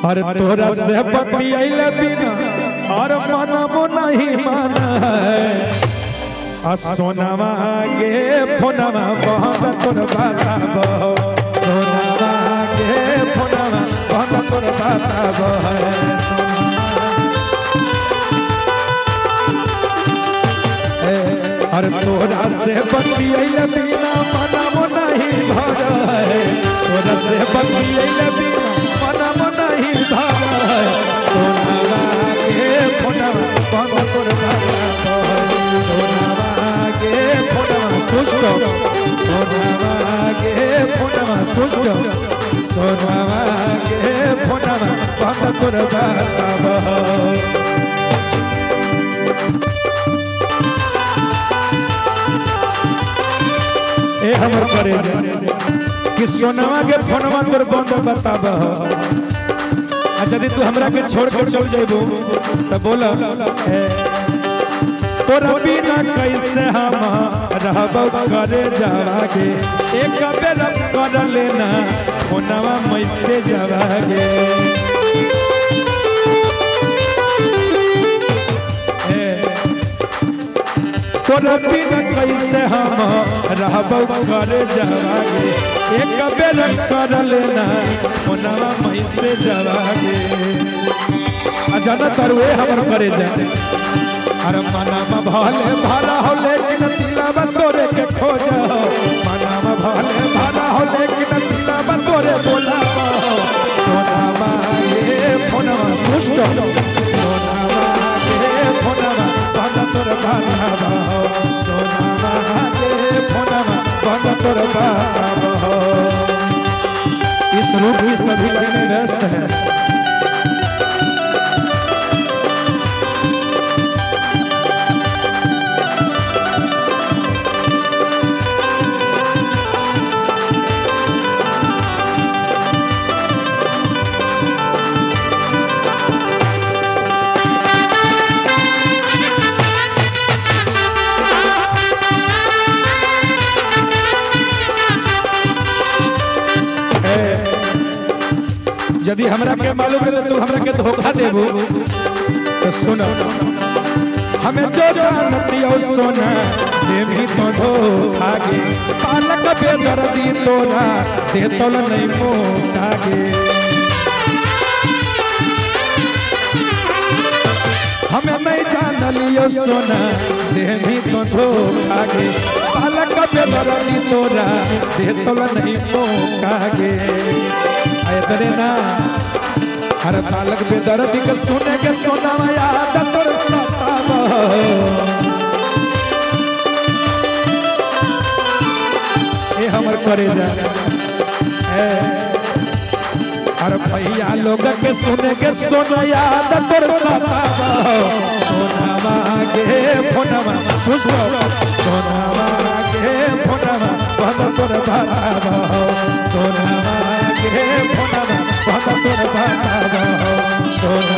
और तोरा से बतियाइले बिना और मनमो नहीं माना है सोनावा गे फोनवा बहन तोर बताबो सोनावा गे फोनवा बहन तोर बताबो और तोरा से बतियाइले बिना मनमो नहीं भर है तोरा से बतियाइले बिना मनमो नहीं भर है सोनावा गे फोनवा बहन तोर बताबो सोनावा गे फोनवा सुस्तो सोनावा गे फोनवा सुस्तो सोनावा गे फोनवा बहन तोर बताबो ए हमर करे कि सोनावा के फोनवा तोर बंद बताब यदि तू हमरा के छोड़ के चल जेबू त बोला तोरा बिना कैसे हम रहबो करे जावागे एक बेर कर लेना फोनवा मैसे जावागे तोरा बिना कैसे हम रहबो करे जावागे एक बेर कर लेना फोनवा मैसे जावागे अजाना तरुए हमर करे जाए अरे मनामा भले भरा हो लेकिन दिलावा तोरे के खोज मनामा भले भरा हो लेकिन दिलावा तोरे बोलावा सोनावा ये फोनवा सुष्ट सोनावा ये फोनवा बंद तोर बताबो सोनावा ये फोनवा बंद तोर बताबो इस रूप में सभी में व्यस्त है यदि हमरा के मालूम है तू हमरा के धोखा देबू तो सुन हमें जो जानती हो सोना देवी तो धोखा गे पालक बेदर्दी तोरा दे तोल नहीं मोका गे हमें नहीं जान लियो सोना देवी तो धोखा गे पालक बेदर्दी तोरा दे तोल नहीं मोका गे तेरे ना हर बालक बेदर्दी के सुने के सोनावा याद तोर सताबो ए हमर करे जा हर भैया लोग के सुने के सोना याद तोर सताबो सोनावा गे फोनवा सुस्तो सोनावा गे फोनवा बंद तोर बताबो सोनावा गे फोनवा बंद तोर बताबो सोना